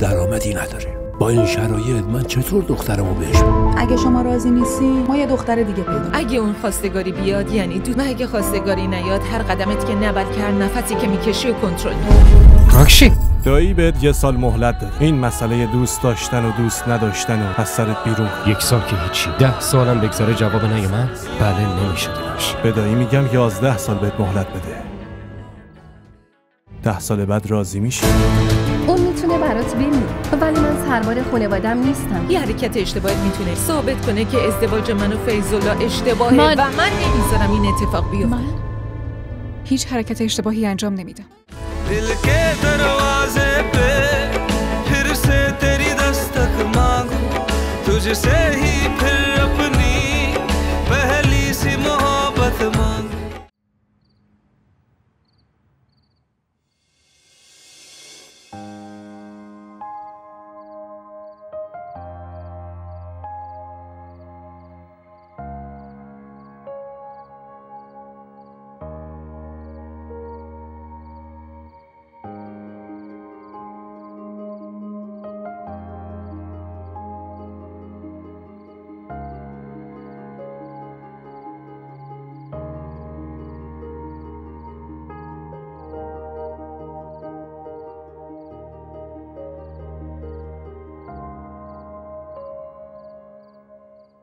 درآمدی نداره. با این شرایط من چطور دخترمو بهش بدم؟ اگه شما راضی نیستی ما یه دختر دیگه پیدا کنیم. اگه اون خواستگاری بیاد یعنی دو، اگه خواستگاری نیاد هر قدمت که نبل کرد نفسی که میکشی و کنترل راکشی دایی بهت 1 سال مهلت داد. این مسئله دوست داشتن و دوست نداشتن و از سرت بیرون. 1 سال که هیچی. 10 سالم بگذره جواب نیومد بله نمیشه داداش. به دایی میگم 11 سال بهت مهلت بده. 10 سال بعد راضی میشی؟ اون میتونه برات بمیره ولی من سربار خانواده‌ام نیستم. یه حرکت اشتباهی میتونه ثابت کنه که ازدواج من و فیض‌الله اشتباهه و من نمیذارم این اتفاق بیفته. من هیچ حرکت اشتباهی انجام نمیدم. दिल के दरवाजे पे फिर से तेरी दस्तक मांगू तुझसे ही फिर अपनी पहली सी मोहब्बत मांगू.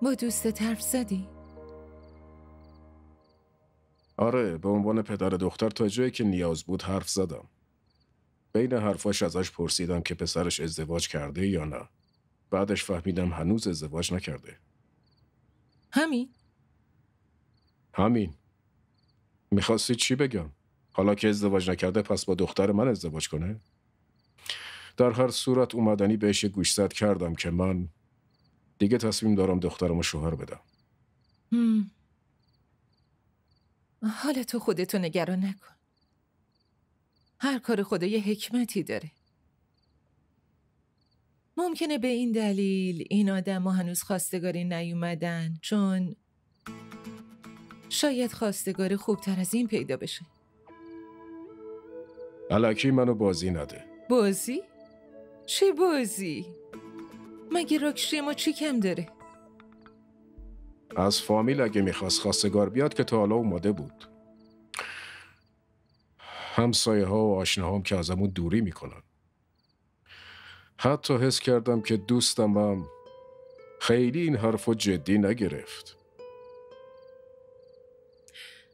با دوستت حرف زدی؟ آره، به عنوان پدر دختر تا جایی که نیاز بود حرف زدم. بین حرفاش ازش پرسیدم که پسرش ازدواج کرده یا نه. بعدش فهمیدم هنوز ازدواج نکرده. همین. میخواستی چی بگم؟ حالا که ازدواج نکرده پس با دختر من ازدواج کنه؟ در هر صورت اومدنی بهش گوشزد کردم که من دیگه تصمیم دارم دخترمو شوهر بدم. حالا تو خودتو نگران نکن. هر کار خدا یه حکمتی داره. ممکنه به این دلیل این آدم ها هنوز خواستگاری نیومدن چون شاید خواستگار خوبتر از این پیدا بشه. الکی منو بازی نده. بازی؟ چه بازی؟ مگه راکشی ما چی کم داره؟ از فامیل اگه میخواست خواستگار بیاد که تا حالا اومده بود. همسایه ها و آشناهام که ازمون دوری میکنن. حتی حس کردم که دوستم هم خیلی این حرفو جدی نگرفت.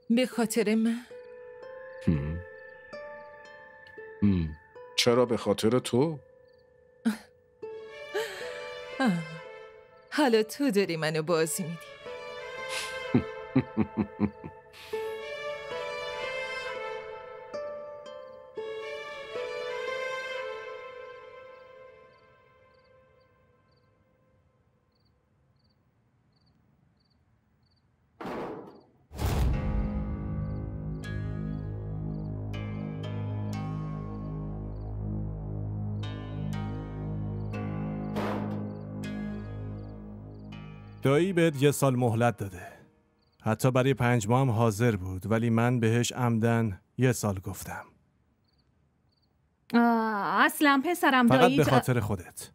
به خاطر من؟ چرا به خاطر تو؟ حالا تو داری منو بازی میدی. دایی بهت 1 سال مهلت داده. حتی برای 5 ماه هم حاضر بود ولی من بهش عمدن 1 سال گفتم. اصلا پسرم فقط دایی به خاطر خودت.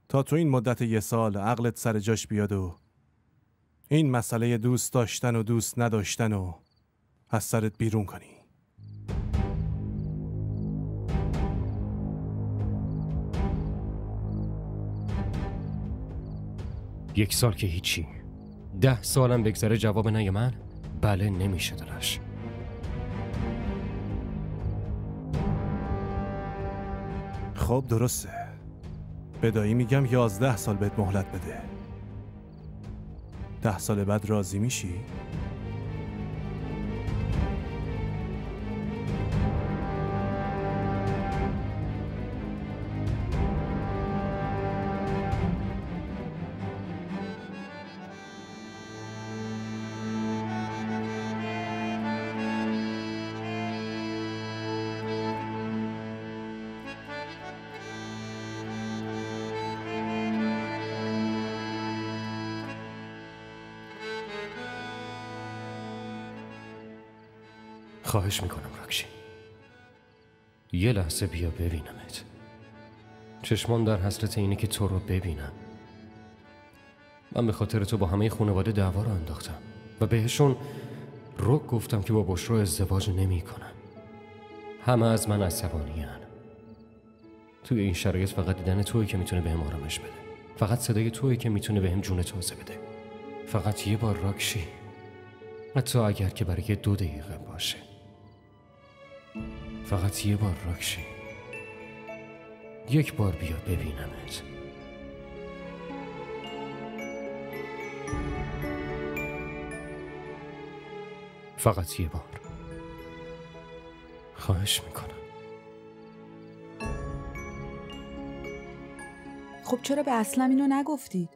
تا تو این مدت 1 سال عقلت سر جاش بیاد و این مسئله دوست داشتن و دوست نداشتن و از سرت بیرون کنی. یک سال که هیچی. 10 سالم بگذره جواب نیومد بله نمیشه داداش. خب درسته. به دایی میگم 11 سال بهت مهلت بده. 10 سال بعد راضی میشی؟ خواهش میکنم راکشی، یه لحظه بیا ببینمت. چشمان در حسرت اینه که تو رو ببینم. من به خاطر تو با همه خانواده دعوا رو انداختم و بهشون رک گفتم که با بشرا ازدواج نمی کنم. همه از من عصبانی‌ان. توی این شرایط فقط دیدن تویی که میتونه بهم آرامش بده. فقط صدای تویی که میتونه بهم جون تازه بده. فقط یه بار راکشی، حتی اگر که برای 2 دقیقه باشه. فقط یه بار راکشی، یک بار بیا ببینمت. فقط یه بار. خواهش میکنم. خب چرا به اسلم اینو نگفتید؟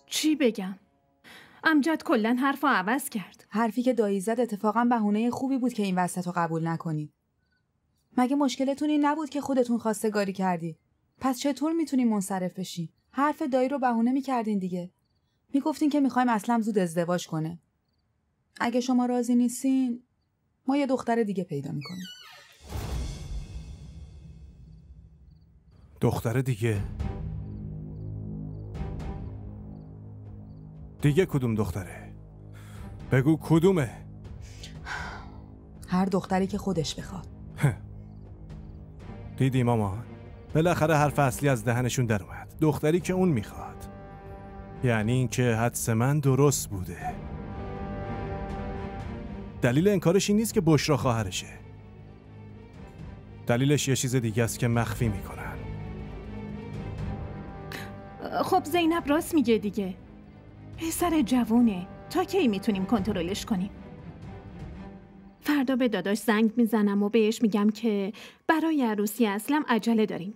چی بگم؟ امجد کلن حرفو عوض کرد. حرفی که دایی زد اتفاقا بهونه خوبی بود که این وسط رو قبول نکنید. مگه مشکلتون این نبود که خودتون خواستگاری کردی؟ پس چطور میتونین منصرف بشین؟ حرف دایی رو بهونه میکردین دیگه. میگفتین که میخوایم اسلم زود ازدواج کنه. اگه شما راضی نیستین ما یه دختر دیگه پیدا میکنیم. دختر دیگه؟ دیگه کدوم دختره؟ بگو کدومه؟ هر دختری که خودش بخواد. دیدی مامان؟ بالاخره حرف اصلی از دهنشون در اومد. دختری که اون میخواد. یعنی این که حدس من درست بوده. دلیل انکارش این نیست که بشرا خواهرشه. دلیلش یه چیز دیگه است که مخفی میکنن. خب زینب راست میگه دیگه. پسر جوونه، تا کی میتونیم کنترلش کنیم؟ فردا به داداش زنگ میزنم و بهش میگم که برای عروسی اسلم عجله داریم.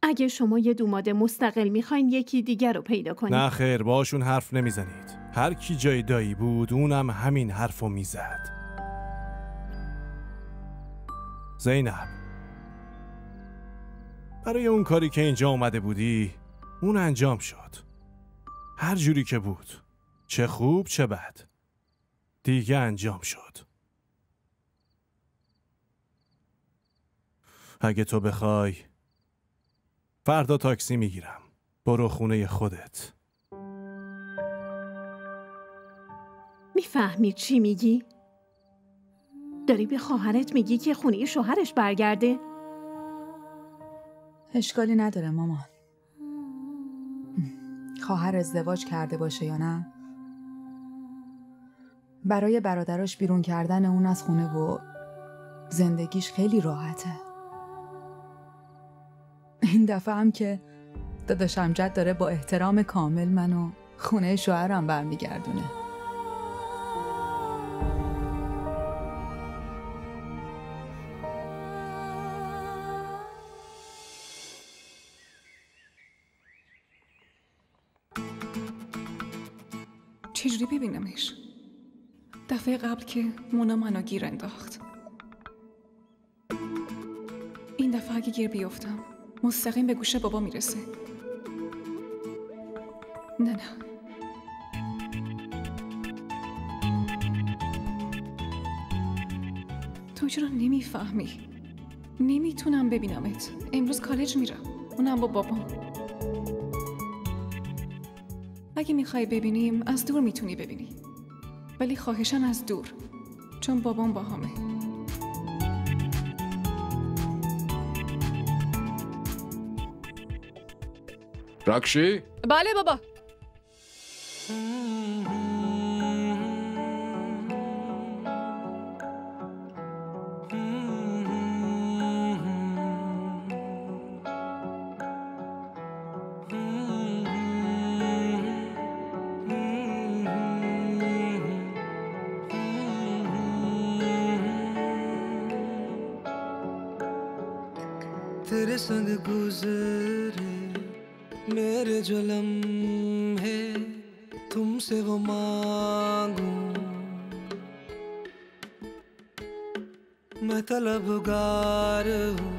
اگه شما یه دوماد مستقل میخواین یکی دیگر رو پیدا کنید. نه خیر، باشون حرف نمیزنید. هر کی جای دایی بود اونم همین حرفو میزد. زینب، برای اون کاری که اینجا اومده بودی اون انجام شد. هر جوری که بود، چه خوب چه بد، دیگه انجام شد. اگه تو بخوای فردا تاکسی میگیرم، برو خونه خودت. میفهمی چی میگی؟ داری به خواهرت میگی که خونه شوهرش برگرده؟ اشکالی نداره مامان. خواهر ازدواج کرده باشه یا نه، برای برادراش بیرون کردن اون از خونه و زندگیش خیلی راحته. این دفعه هم که داداش امجد داره با احترام کامل منو خونه شوهرم برمیگردونه. چجوری ببینمش؟ دفعه قبل که مونا منو گیر انداخت. این دفعه اگه گیر بیفتم مستقیم به گوش بابا میرسه. نه تو چرا نمیفهمی؟ نمیتونم ببینمت. امروز کالج میرم، اونم با بابام. اگه میخوای ببینیم از دور میتونی ببینی، ولی خواهشاً از دور، چون بابام با همه. راکشی؟ بله بابا. तेरे संग गुजरे मेरे जो लम्हे तुमसे वो मांगूं मैं तलबगार हूँ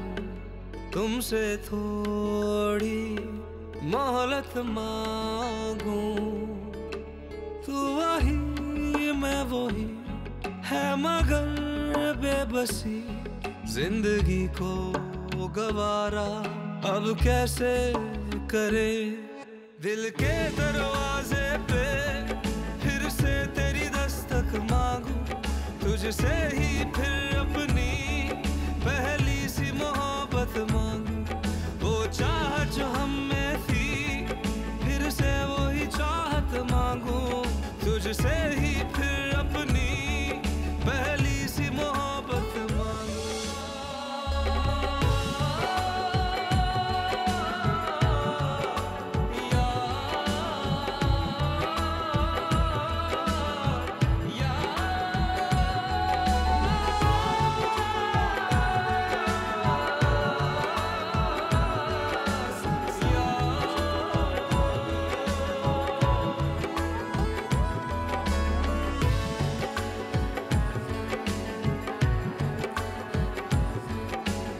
तुमसे थोड़ी मोहलत मांगूं तू वही मैं वही है मगर बेबसी जिंदगी को गवारा अब कैसे करे दिल के दरवाजे पे फिर से तेरी दस्तक मांगू तुझसे ही फिर अपनी पहली सी मोहब्बत मांगू वो चाहत जो हम में थी फिर से वही चाहत मांगू तुझसे ही फिर अपनी पहली सी मोहब्बत मांगू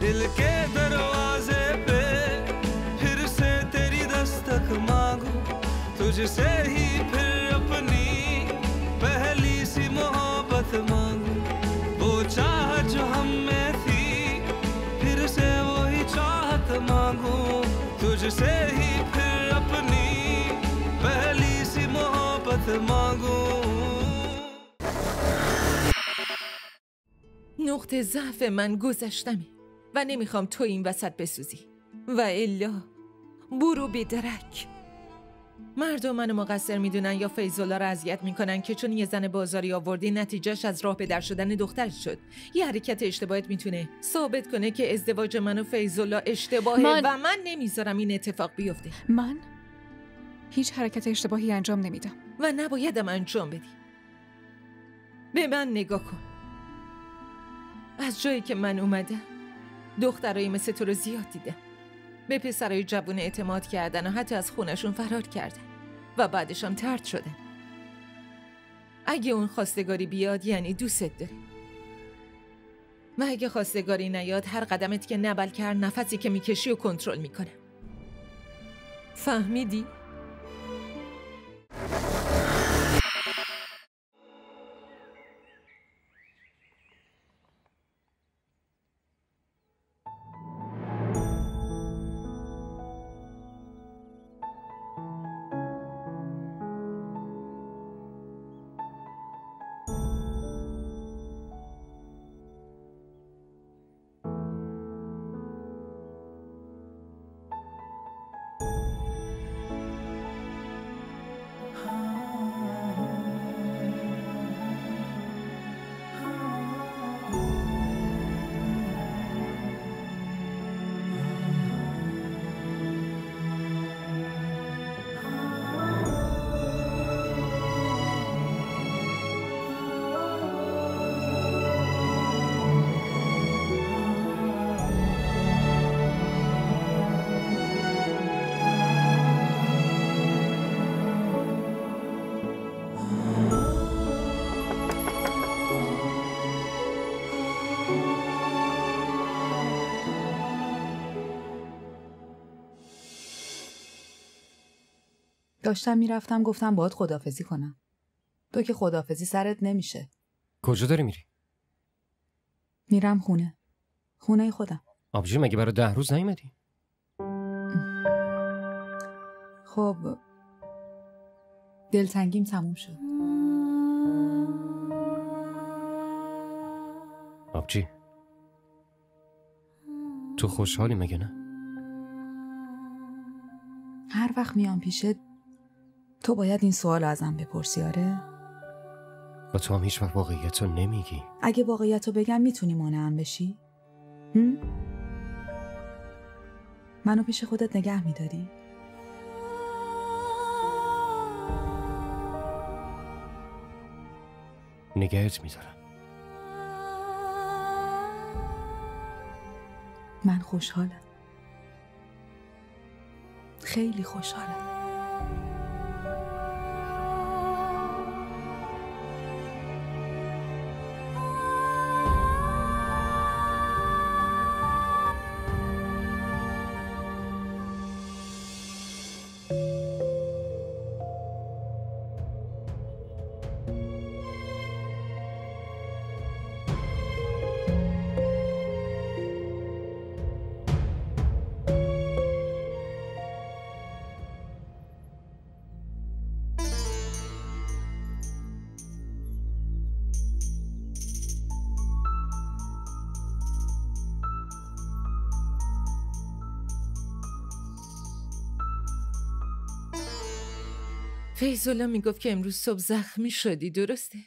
दिल के दरवाजे पे फिर से तेरी दस्तक मांगू तुझसे ही फिर अपनी पहली सी मोहब्बत मांगू वो चाहत जो हम में थी फिर से वही चाहत मांगू तुझसे ही फिर अपनी पहली सी मोहब्बत मांगू نقطه ضعف من گذشتمه و نمیخوام تو این وسط بسوزی و الا برو به درک. مردم منو مقصر میدونن یا فیض‌الله رو اذیت میکنن که چون یه زن بازاری آوردی نتیجهش از راه به در شدن دخترش شد. یه حرکت اشتباهت میتونه ثابت کنه که ازدواج من و فیض‌الله اشتباهه و من نمیذارم این اتفاق بیفته. من هیچ حرکت اشتباهی انجام نمیدم و نبایدم انجام بدی. به من نگاه کن. از جایی که من اومدم دخترای مثل تو رو زیاد دیدم. به پسرای جوون اعتماد کردن و حتی از خونشون فرار کردن و بعدش هم طرد شدن. اگه اون خواستگاری بیاد یعنی دوست داره و اگه خواستگاری نیاد هر قدمت که نبل کرد نفسی که میکشی و کنترل میکنه. فهمیدی؟ داشتم میرفتم گفتم باهات خداحافظی کنم. تو که خداحافظی سرت نمیشه. کجا داری میری؟ میرم خونه. خونه خودم. آبجی مگه برای 10 روز نیومدی؟ خب دلتنگیم تموم شد. آبجی تو خوشحالی مگه نه؟ هر وقت میام پیشت تو باید این سوال ازم بپرسی. آره؟ و تو هم هیچ وقت واقعیت رو نمیگی. اگه واقعیت رو بگم میتونی مانعم بشی؟ منو پیش خودت نگه میداری؟ نگهت میدارم. من خوشحالم. خیلی خوشحالم. فیض‌الله میگفت که امروز صبح زخمی شدی، درسته؟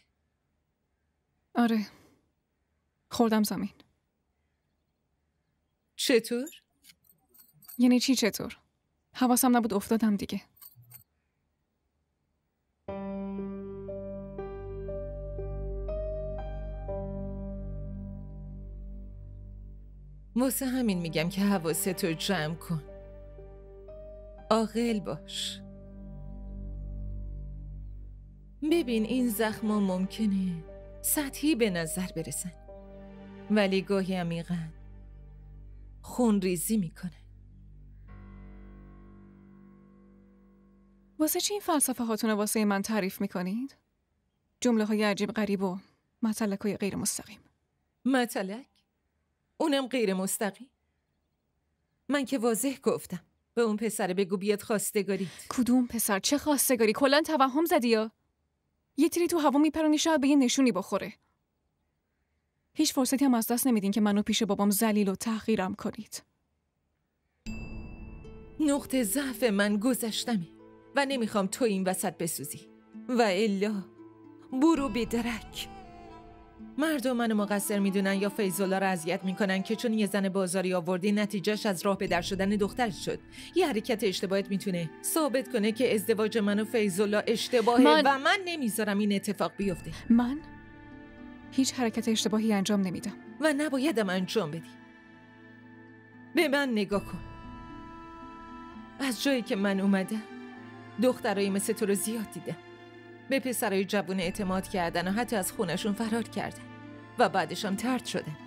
آره، خوردم زمین. چطور؟ یعنی چی چطور؟ حواسم نبود، افتادم دیگه. واسه همین میگم که حواستو جمع کن. عاقل باش. ببین این زخما ممکنه سطحی به نظر برسن، ولی گاهی عمیقاً خون ریزی میکنه. واسه چی این فلسفه هاتون واسه من تعریف میکنید؟ جمله های عجیب غریب و مطلق های غیر مستقیم. مطلق؟ اونم غیر مستقیم؟ من که واضح گفتم به اون پسر بگو بیاد خواستگاری. کدوم پسر؟ چه خواستگاری؟ کلاً توهم زدی یا؟ یه تیری تو هوا میپرونی شاید به یه نشونی بخوره. هیچ فرصتی هم از دست نمیدین که منو پیش بابام ذلیل و تحقیرم کنید. نقطه ضعف من گذشتمه و نمیخوام تو این وسط بسوزی. و الا برو به درک. مردم منو مقصر میدونن یا فیض‌الله رو اذیت میکنن که چون یه زن بازاری آوردی نتیجهش از راه به در شدن دخترش شد. یه حرکت اشتباهت میتونه ثابت کنه که ازدواج من و فیض‌الله اشتباهه و من نمیذارم این اتفاق بیفته. من هیچ حرکت اشتباهی انجام نمیدم و نبایدم انجام بدی. به من نگاه کن. از جایی که من اومدم دخترایی مثل تو رو زیاد دیدم. به پسرای جوون اعتماد کردن و حتی از خونشون فرار کردن و بعدش هم طرد شدن.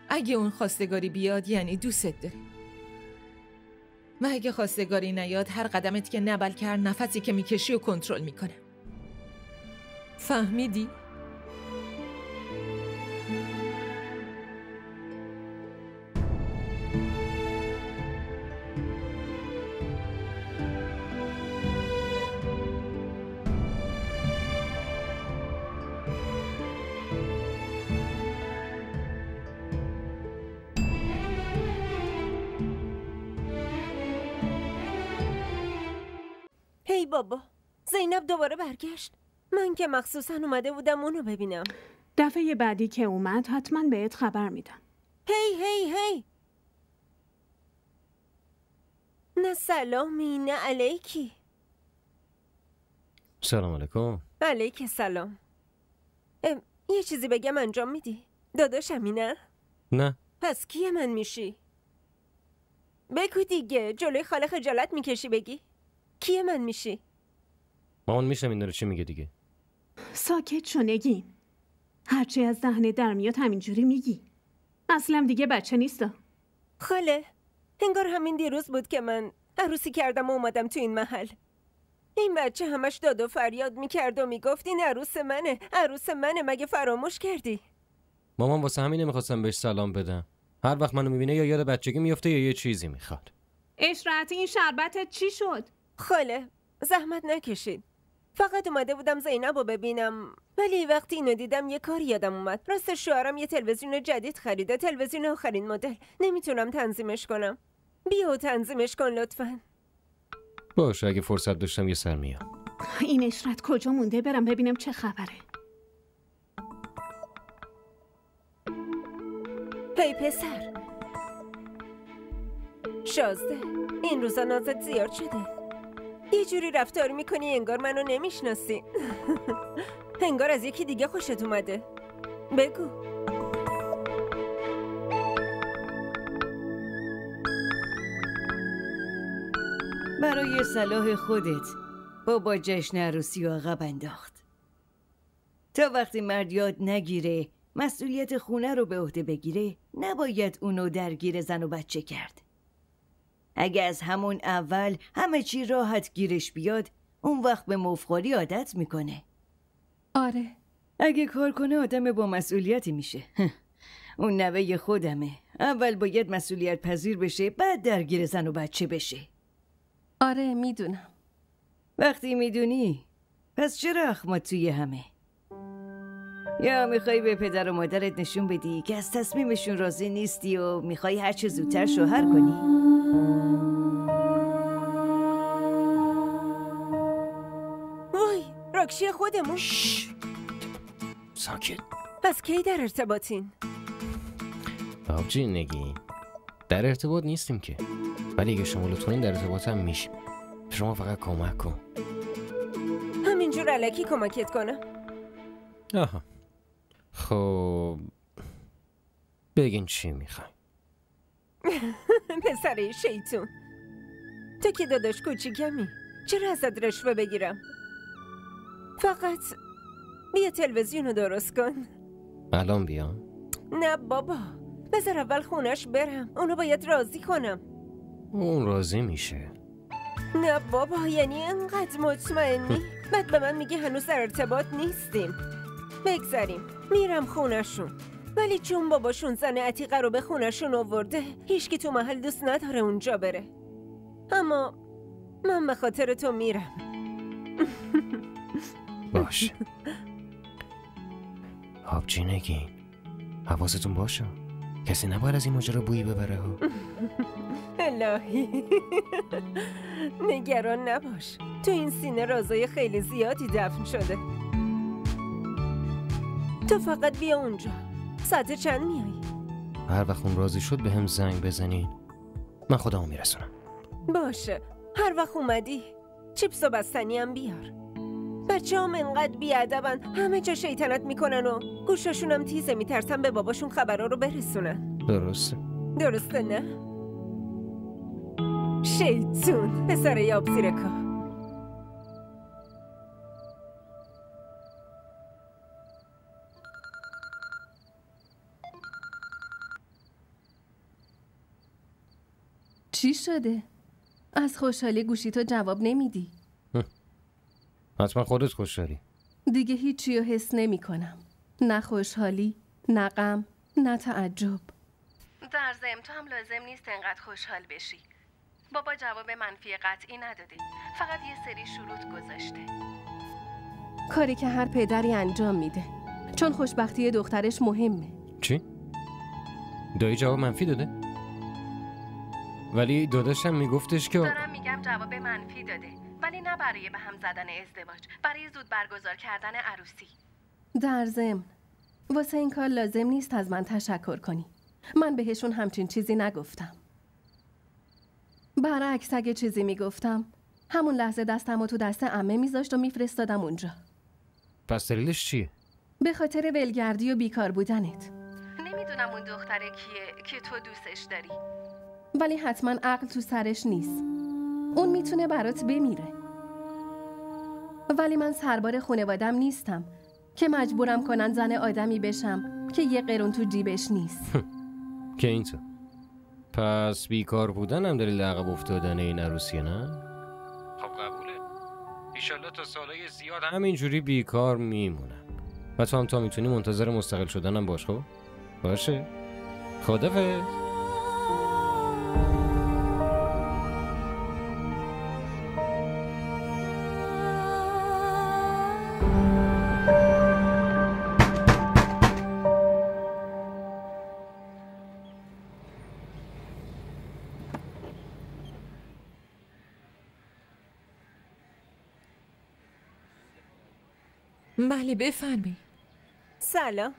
اگه اون خواستگاری بیاد یعنی دوست داره، و اگه خواستگاری نیاد هر قدمت که نبل کرد نفسی که میکشی و کنترل میکنه. فهمیدی؟ هی بابا، زینب دوباره برگشت. من که مخصوصا اومده بودم اونو ببینم. دفعه بعدی که اومد حتما بهت خبر میدم. هی نه سلامی نه علیکی. سلام علیکم. علیک سلام. یه چیزی بگم انجام میدی؟ داداشمی نه؟ نه. پس کیه من میشی؟ بگو دیگه، جلوی خاله خجالت میکشی بگی؟ کیه من میشی؟ مامان میشم این داره چی میگه دیگه؟ ساکت شو نگین. هرچی از دهنه در میاد همینجوری میگی. اصلا دیگه بچه نیستا. خاله، انگار همین دیروز بود که من عروسی کردم و اومدم تو این محل. این بچه همش داد و فریاد میکرد و میگفت این عروس منه، مگه فراموش کردی؟ مامان واسه همین نمیخواستم بهش سلام بدم. هر وقت منو میبینه یا یاد بچگی میفته یا یه چیزی میخواد. اشرت این شربتت چی شد؟ خاله، زحمت نکشید. فقط اومده بودم زینبو ببینم، ولی وقتی اینو دیدم یه کاری یادم اومد. راست شوهرم یه تلویزیون جدید خریده، تلویزیون آخرین مدل. نمیتونم تنظیمش کنم. بیا و تنظیمش کن لطفاً. باشه، اگه فرصت داشتم یه سر میام. این اشرت کجا مونده؟ برم ببینم چه خبره. هی پسر شازده، این روزا نازت زیاد شده. یه جوری رفتار میکنی انگار منو نمیشناسی. انگار از یکی دیگه خوشت اومده. بگو. برای صلاح خودت بابا جشن عروسی و عقب انداخت. تا وقتی مرد یاد نگیره مسئولیت خونه رو به عهده بگیره، نباید اونو درگیر زن و بچه کرد. اگه از همون اول همه چی راحت گیرش بیاد، اون وقت به مفخوری عادت میکنه. آره. اگه کار کنه آدم با مسئولیتی میشه. اون نوه خودمه. اول باید مسئولیت پذیر بشه، بعد درگیر زن و بچه بشه. آره میدونم. وقتی میدونی پس چرا اخمات توی همه؟ یا میخوای به پدر و مادرت نشون بدی که از تصمیمشون راضی نیستی و میخوای هر چه زودتر شوهر کنی؟ راکشی خودمون. ساکت. پس کی در ارتباطین؟ آبجی نگین، در ارتباط نیستیم که، ولی اگه شما لطفاً در ارتباط هم میشیم. شما فقط کمک کن. همینجور الکی کمکت کنم؟ آها. خب بگین چی میخوای؟ پسره شیطون، تو که داداش کوچیکمی، چرا ازت رشوه بگیرم؟ فقط بیا تلویزیون رو درست کن. الان بیام؟ نه بابا، بذار اول خونش برم، اونو باید راضی کنم. اون راضی میشه. نه بابا، یعنی انقدر مطمئنی؟ بعد به من میگه هنوز در ارتباط نیستیم. بگذاریم، میرم خونشون، ولی چون باباشون زن عتیقه رو به خونشون آورده، هیچکی تو محل دوست نداره اونجا بره. اما من به خاطر تو میرم. باشه. آبجی نگین، حواستون باشه، کسی نباید از این ماجرا بویی ببره ها. الهی، نگران نباش، تو این سینه رازای خیلی زیادی دفن شده. تو فقط بیا اونجا. ساعت چند میایی؟ هر وقت اون راضی شد به هم زنگ بزنین، من خودمو میرسونم. باشه، هر وقت اومدی چیپس و بستنی هم بیار. بچه هم انقدر بیادبن، همه جا شیطنت میکنن و گوشاشون هم تیزه، میترسن به باباشون خبرها رو برسونن. درسته نه؟ شیطون، پسر یاب زیرکا. چی شده؟ از خوشحالی گوشی تو جواب نمیدی. حتما خودت خوشحالی. دیگه هیچی رو حس نمی کنم. نه خوشحالی، نه غم، نه تعجب. در ضمن تو هم لازم نیست انقدر خوشحال بشی. بابا جواب منفی قطعی نداده، فقط یه سری شروط گذاشته. کاری که هر پدری انجام میده، چون خوشبختی دخترش مهمه. چی؟ دایی جواب منفی داده؟ ولی داداشم میگفتش که دارم میگم جواب منفی داده، ولی نه برای به هم زدن ازدواج، برای زود برگزار کردن عروسی. در ضمن واسه این کار لازم نیست از من تشکر کنی. من بهشون همچین چیزی نگفتم. برعکس اگه چیزی میگفتم، همون لحظه دستمو تو دست عمه میذاشت و میفرستادم اونجا. پس دلیلش چیه؟ به خاطر ولگردی و بیکار بودنت. نمیدونم اون دختره کیه که تو دوستش داری، ولی حتما عقل تو سرش نیست. اون میتونه برات بمیره. ولی من سربار خانوادم نیستم که مجبورم کنن زن آدمی بشم که یه قرون تو جیبش نیست. که اینطور. پس بیکار بودن هم دلیل عقب افتادن این عروسیه نه؟ خب قبوله. ایشالله تا سالهای زیاد همینجوری بیکار میمونم و تو هم تا میتونی منتظر مستقل شدنم باش. خب باشه، خدافظ. بله بفرمی. سلام.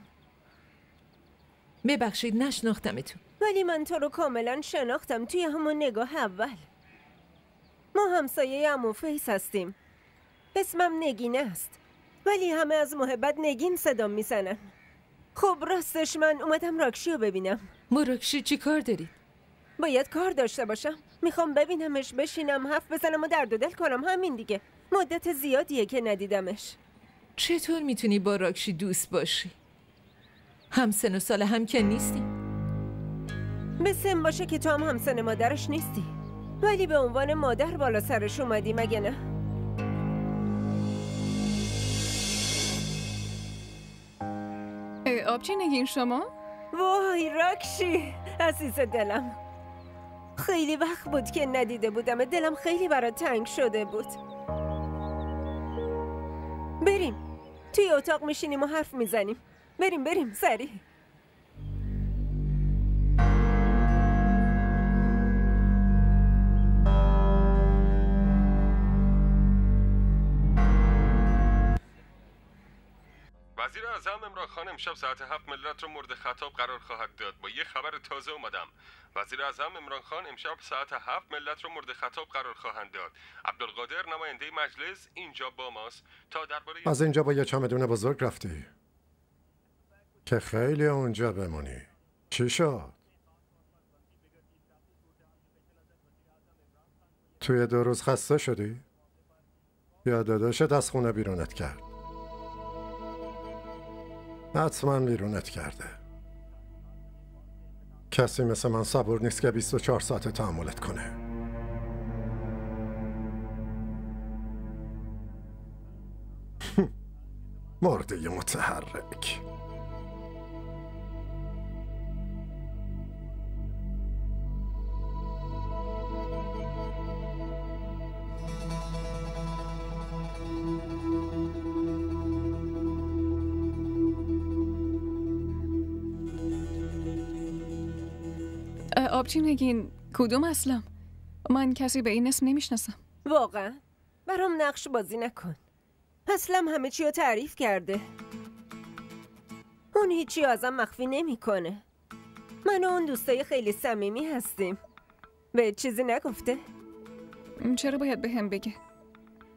ببخشید نشناختمتون. ولی من تو رو کاملا شناختم توی همون نگاه اول. ما همسایه عمو فیس هستیم. اسمم نگین است، ولی همه از محبت نگین صدام میزنن. خب راستش من اومدم راکشی رو ببینم. با راکشی چی کار دارید؟ باید کار داشته باشم. میخوام ببینمش، بشینم، حرف بزنم و درد و دل کنم، همین دیگه. مدت زیادیه که ندیدمش. چطور میتونی با راکشی دوست باشی؟ هم سن و سال هم که نیستی؟ به سن باشه که تو هم همسن مادرش نیستی، ولی به عنوان مادر بالا سرش اومدی مگه نه؟ آبجی نگین شما؟ وای راکشی عزیز دلم، خیلی وقت بود که ندیده بودم. دلم خیلی برات تنگ شده بود. بریم توی اتاق میشینیم و حرف میزنیم. بریم سریع. وزیر اعظم عمران خان امشب ساعت 7 ملت رو مورد خطاب قرار خواهد داد. با یه خبر تازه اومدم. وزیر اعظم عمران خان امشب ساعت 7 ملت رو مورد خطاب قرار خواهند داد. عبدالقادر نماینده مجلس اینجا با ماست تا درباره از اینجا با یه چمدون بزرگ رفتی که خیلی اونجا بمونی. چی شد؟ توی 2 روز خسته شدی؟ یا داداشت از خونه بیرونت کرد؟ حتما بیرونت کرده. کسی مثل من صبور نیست که 24 ساعت تحملت کنه. مرده متحرک. آبجین نگین کدوم اسلم؟ من کسی به این اسم نمیشناسم. واقعا؟ برام نقش بازی نکن. اسلم همه چی رو تعریف کرده. اون هیچی ازم مخفی نمیکنه. من و اون دوستای خیلی صمیمی هستیم. به چیزی نگفته؟ چرا باید به هم بگه؟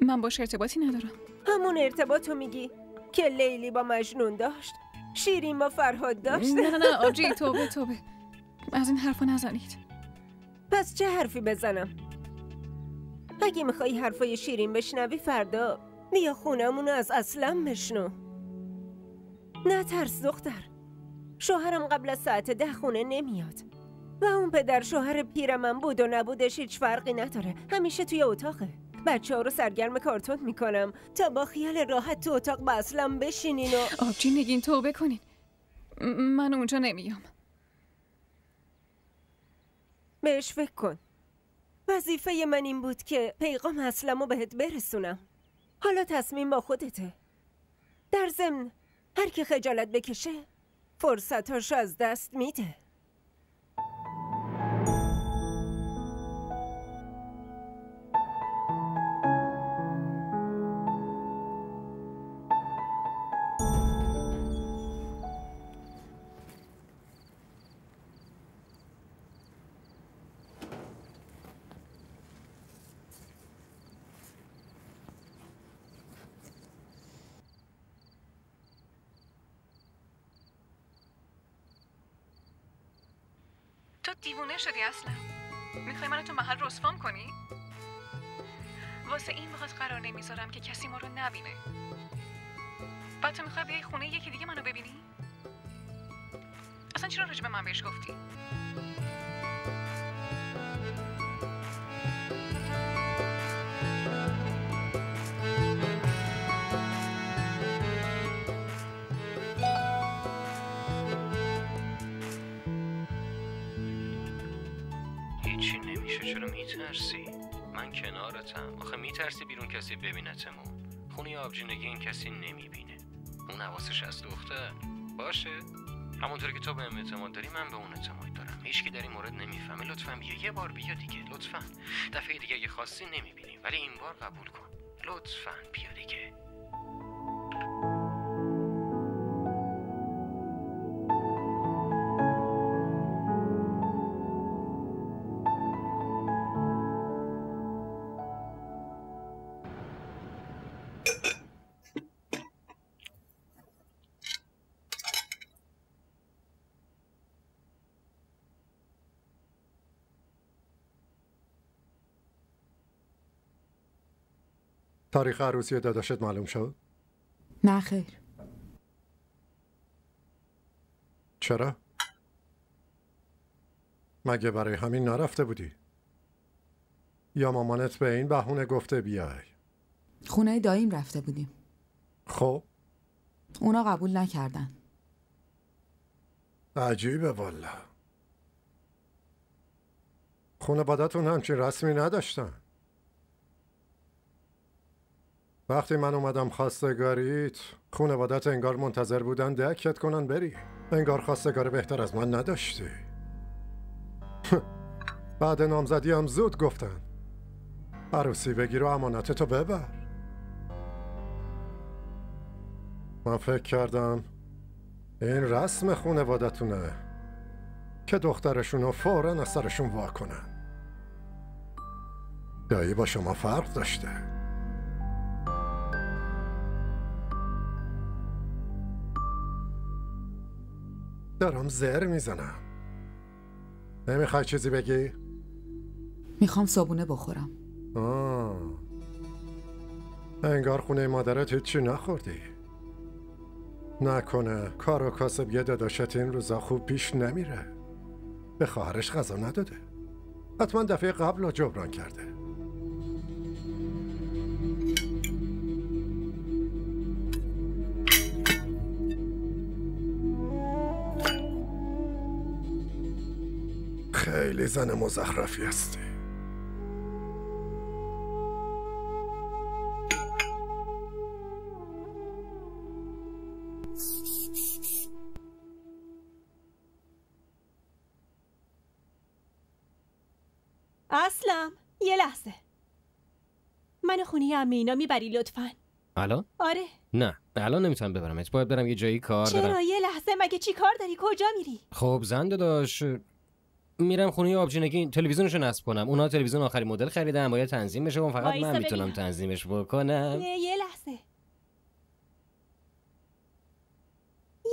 من باش ارتباطی ندارم. همون ارتباطو میگی که لیلی با مجنون داشت، شیرین با فرهاد داشت. نه آبجی توبه از این حرفا نزنید. پس چه حرفی بزنم؟ اگه میخوای حرفای شیرین بشنوی فردا بیا خونمونو از اسلم بشنو. نه ترس دختر، شوهرم قبل از ساعت 10 خونه نمیاد و اون پدر شوهر پیر من بود و نبودش هیچ فرقی نداره. همیشه توی اتاقه. بچه ها رو سرگرم کارتون میکنم تا با خیال راحت تو اتاق با اسلم بشینین و آبجی نگین توبه کنین. من اونجا نمیام. بهش فکر کن. وظیفه من این بود که پیغام اسلمو بهت برسونم. حالا تصمیم با خودته. در ضمن هر کی خجالت بکشه فرصتاش از دست میده. تو دیوونه شدی اصلا؟ میخوای منو تو محل رسوام کنی؟ واسه این وقت قرار نمیذارم که کسی ما رو نبینه. بعد تو میخوای بیای خونه یکی دیگه منو ببینی؟ اصلا چرا راجع به من بهش گفتی؟ هیچی نمیشه. چرا میترسی؟ من کنارتم. آخه میترسی بیرون کسی ببینتمون؟ خونه آبجینگی این کسی نمیبینه. اون حواسش از دختر باشه. همونطوری که تو به هم اعتماد داری من به اون اعتماد دارم. هیچکی در این مورد نمیفهمه. لطفاً بیا یه بار بیا دیگه. لطفاً دفعه دیگه اگه خواستی نمیبینی ولی این بار قبول کن. لطفاً بیا دیگه. تاریخ عروسی داداشت معلوم شد؟ نه خیر. چرا؟ مگه برای همین نرفته بودی؟ یا مامانت به این بهونه گفته بیای؟ خونه داییم رفته بودیم. خب؟ اونا قبول نکردن. عجیبه والا. خانواده‌تون همچین رسمی نداشتن. وقتی من اومدم خواستگاریت خانواده‌ت انگار منتظر بودن دکت کنن بری. انگار خواستگار بهتر از من نداشتی. بعد نامزدی هم زود گفتن عروسی بگیر و امانتتو ببر. من فکر کردم این رسم خانوادتونه که دخترشونو فوراً از سرشون وا کنن. دایی با شما فرق داشته. دارم زر میزنم. نمیخوای چیزی بگی؟ میخوام صبونه بخورم. انگار خونه مادرت هیچی نخوردی. نکنه کار و کاسب یه داداشت این روزا خوب پیش نمیره. به خواهرش غذا نداده. حتما دفعه قبل رو جبران کرده. خیلی زن مزخرفی هستی. اسلم یه لحظه. من خونه عمه اینا میبری لطفاً؟ الان؟ آره. نه الان نمیتونم ببرمت. باید برم یه جایی کار دارم. چرا؟ یه لحظه مگه چی کار داری؟ کجا میری؟ خب زن داداش، میرم خونه آبجینگی تلویزیونشو نصب کنم. اونا تلویزیون آخرین مدل خریدن، باید تنظیم بشه و فقط من میتونم تنظیمش بکنم. یه لحظه.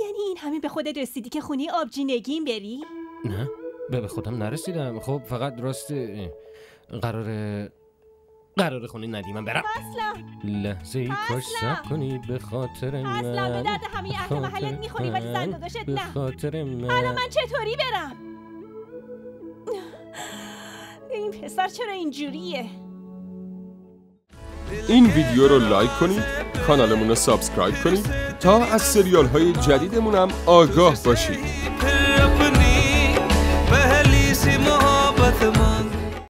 یعنی این همین به خودت رسیدی که خونه آبجینگیم بری؟ نه به خودم نرسیدم. خب فقط راست قرار خونه ندیمم برم. لحظه ای کاش صبر کنی به خاطر من. اصلا به درد همین اهل محلت میخوری ولی زن داداشت نه. به خاطر من. الان من چطوری برم؟ این پسر چرا اینجوریه؟ این ویدیو رو لایک کنید، کانالمون رو سابسکرایب کنید تا از سریال های جدیدمون هم آگاه باشید.